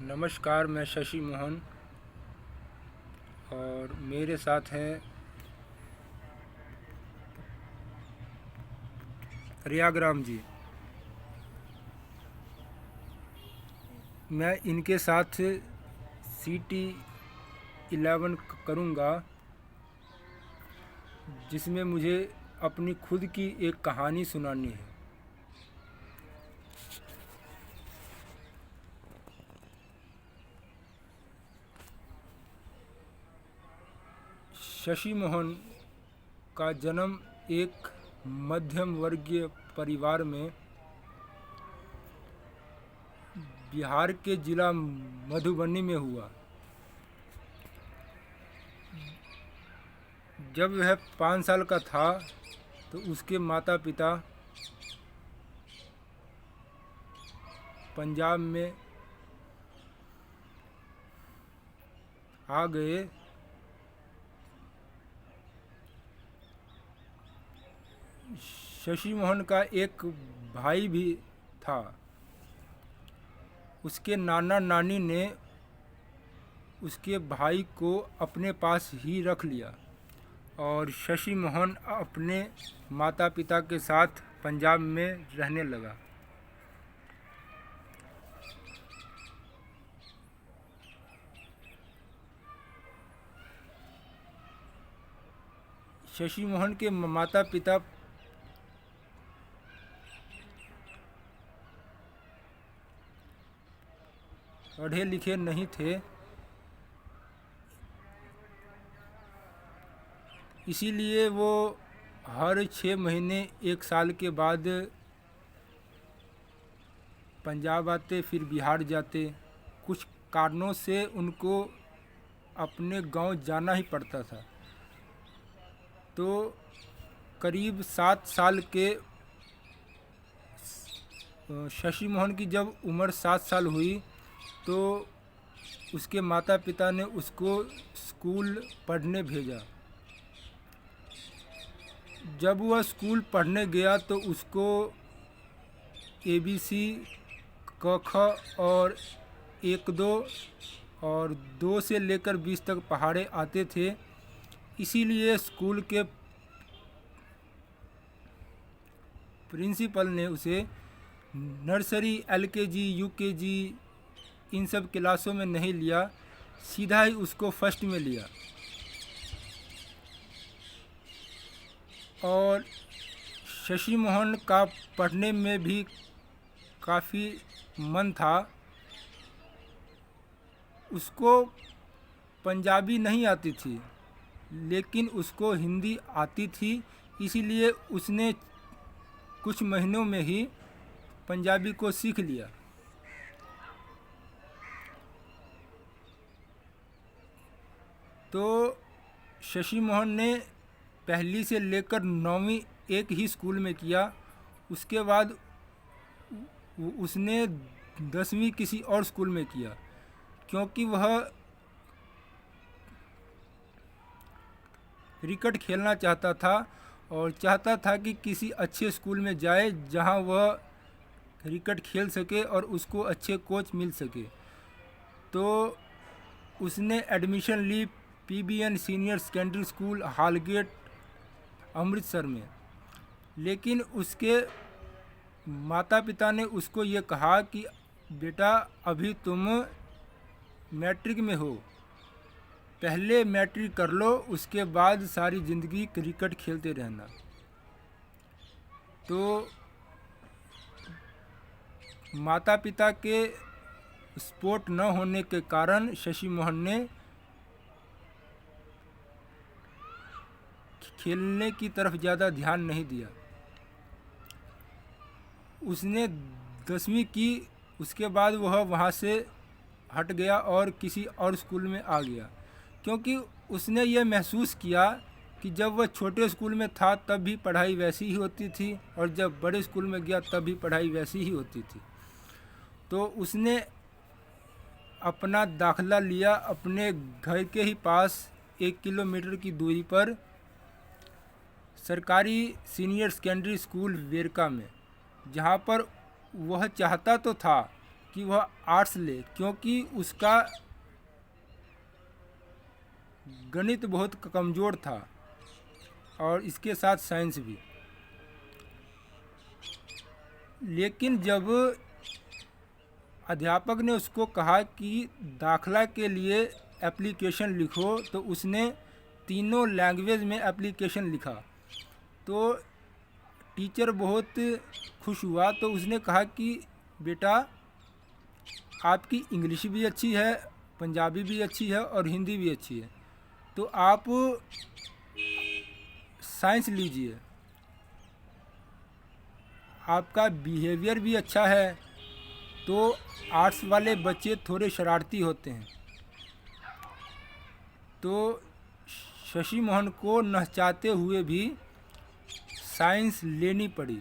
नमस्कार, मैं शशि मोहन और मेरे साथ हैं रियाग्राम जी। मैं इनके साथ सीटी 11 करूँगा, जिसमें मुझे अपनी खुद की एक कहानी सुनानी है। शशि मोहन का जन्म एक मध्यम वर्गीय परिवार में बिहार के जिला मधुबनी में हुआ। जब वह 5 साल का था तो उसके माता पिता पंजाब में आ गए। शशि मोहन का एक भाई भी था। उसके नाना नानी ने उसके भाई को अपने पास ही रख लिया और शशि मोहन अपने माता पिता के साथ पंजाब में रहने लगा। शशि मोहन के माता पिता पढ़े लिखे नहीं थे, इसीलिए वो हर 6 महीने 1 साल के बाद पंजाब आते, फिर बिहार जाते। कुछ कारणों से उनको अपने गांव जाना ही पड़ता था। तो करीब 7 साल के शशि मोहन की जब उम्र 7 साल हुई तो उसके माता पिता ने उसको स्कूल पढ़ने भेजा। जब वह स्कूल पढ़ने गया तो उसको ABC, क ख और 1 2 और 2 से लेकर 20 तक पहाड़े आते थे। इसीलिए स्कूल के प्रिंसिपल ने उसे नर्सरी, LKG, UKG इन सब क्लासों में नहीं लिया, सीधा ही उसको फर्स्ट में लिया। और शशि मोहन का पढ़ने में भी काफ़ी मन था। उसको पंजाबी नहीं आती थी, लेकिन उसको हिंदी आती थी, इसीलिए उसने कुछ महीनों में ही पंजाबी को सीख लिया। तो शशि मोहन ने पहली से लेकर 9वीं एक ही स्कूल में किया। उसके बाद उसने 10वीं किसी और स्कूल में किया, क्योंकि वह क्रिकेट खेलना चाहता था और चाहता था कि किसी अच्छे स्कूल में जाए जहां वह क्रिकेट खेल सके और उसको अच्छे कोच मिल सके। तो उसने एडमिशन ली PBN senior secondary school, Hall Gate, Amritsar में। लेकिन उसके माता पिता ने उसको ये कहा कि बेटा, अभी तुम मैट्रिक में हो, पहले मैट्रिक कर लो, उसके बाद सारी ज़िंदगी क्रिकेट खेलते रहना। तो माता पिता के सपोर्ट न होने के कारण शशि मोहन ने खेलने की तरफ ज़्यादा ध्यान नहीं दिया। उसने 10वीं की, उसके बाद वह वहाँ से हट गया और किसी और स्कूल में आ गया, क्योंकि उसने ये महसूस किया कि जब वह छोटे स्कूल में था तब भी पढ़ाई वैसी ही होती थी और जब बड़े स्कूल में गया तब भी पढ़ाई वैसी ही होती थी। तो उसने अपना दाखिला लिया अपने घर के ही पास 1 किलोमीटर की दूरी पर सरकारी सीनियर सेकेंडरी स्कूल वेरका में, जहाँ पर वह चाहता तो था कि वह आर्ट्स ले, क्योंकि उसका गणित बहुत कमज़ोर था और इसके साथ साइंस भी। लेकिन जब अध्यापक ने उसको कहा कि दाखला के लिए एप्लीकेशन लिखो, तो उसने तीनों लैंग्वेज में एप्लीकेशन लिखा। तो टीचर बहुत खुश हुआ। तो उसने कहा कि बेटा, आपकी इंग्लिश भी अच्छी है, पंजाबी भी अच्छी है और हिंदी भी अच्छी है, तो आप साइंस लीजिए। आपका बिहेवियर भी अच्छा है। तो आर्ट्स वाले बच्चे थोड़े शरारती होते हैं। तो शशि मोहन को नहचाते हुए भी साइंस लेनी पड़ी।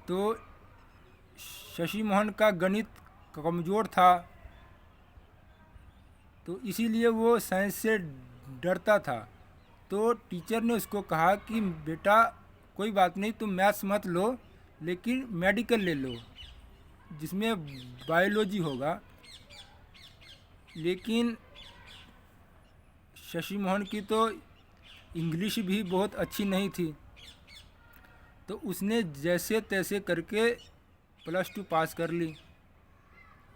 तो शशि मोहन का गणित कमज़ोर था, तो इसीलिए वो साइंस से डरता था। तो टीचर ने उसको कहा कि बेटा, कोई बात नहीं, तुम मैथ्स मत लो, लेकिन मेडिकल ले लो जिसमें बायोलॉजी होगा। लेकिन शशि मोहन की तो इंग्लिश भी बहुत अच्छी नहीं थी। तो उसने जैसे तैसे करके +2 पास कर ली।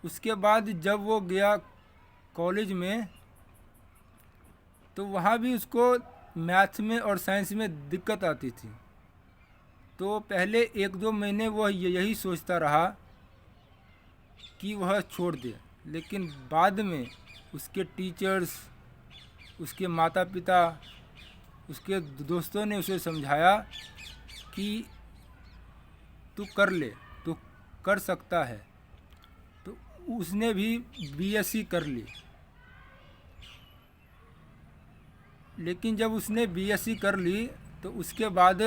उसके बाद जब वो गया कॉलेज में, तो वहाँ भी उसको मैथ्स में और साइंस में दिक्कत आती थी। तो पहले 1-2 महीने वह यही सोचता रहा कि वह छोड़ दे। लेकिन बाद में उसके टीचर्स, उसके माता पिता, उसके दोस्तों ने उसे समझाया कि तू कर ले, तू कर सकता है। तो उसने भी बीएससी कर ली। लेकिन जब उसने बीएससी कर ली, तो उसके बाद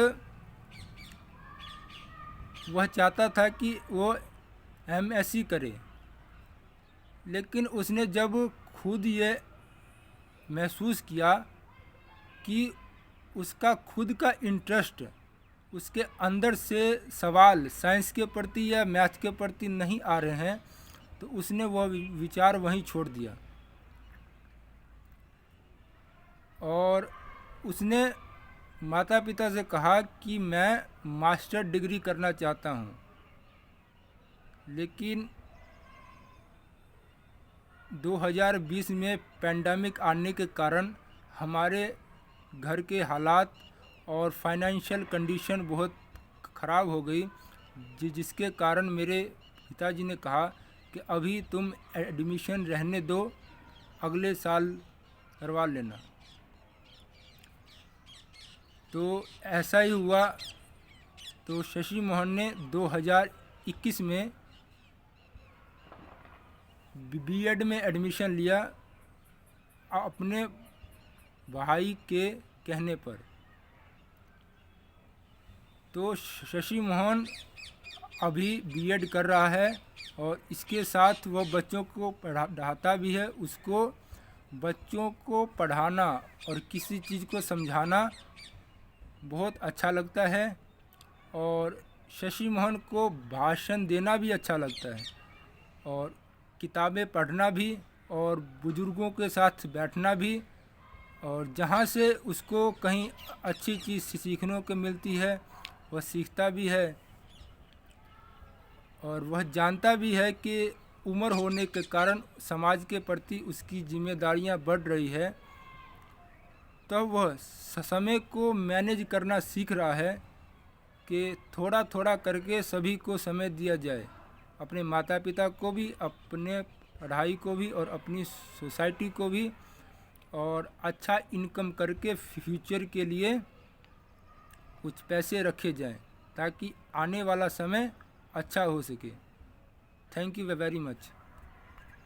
वह चाहता था कि वो एमएससी करे। लेकिन उसने जब खुद ये महसूस किया कि उसका खुद का इंटरेस्ट, उसके अंदर से सवाल साइंस के प्रति या मैथ के प्रति नहीं आ रहे हैं, तो उसने वह विचार वहीं छोड़ दिया। और उसने माता पिता से कहा कि मैं मास्टर डिग्री करना चाहता हूँ। लेकिन 2020 में पेंडेमिक आने के कारण हमारे घर के हालात और फाइनेंशियल कंडीशन बहुत ख़राब हो गई, जिसके कारण मेरे पिताजी ने कहा कि अभी तुम एडमिशन रहने दो, अगले साल करवा लेना। तो ऐसा ही हुआ। तो शशि मोहन ने 2021 में बीएड में एडमिशन लिया अपने भाई के कहने पर। तो शशि मोहन अभी बीएड कर रहा है और इसके साथ वह बच्चों को पढ़ाता भी है। उसको बच्चों को पढ़ाना और किसी चीज़ को समझाना बहुत अच्छा लगता है। और शशि मोहन को भाषण देना भी अच्छा लगता है, और किताबें पढ़ना भी, और बुज़ुर्गों के साथ बैठना भी, और जहाँ से उसको कहीं अच्छी चीज़ सीखने को मिलती है वह सीखता भी है। और वह जानता भी है कि उम्र होने के कारण समाज के प्रति उसकी जिम्मेदारियां बढ़ रही है। तब वह समय को मैनेज करना सीख रहा है कि थोड़ा थोड़ा करके सभी को समय दिया जाए, अपने माता पिता को भी, अपने पढ़ाई को भी, और अपनी सोसाइटी को भी, और अच्छा इनकम करके फ्यूचर के लिए कुछ पैसे रखे जाएं ताकि आने वाला समय अच्छा हो सके। Thank you very much.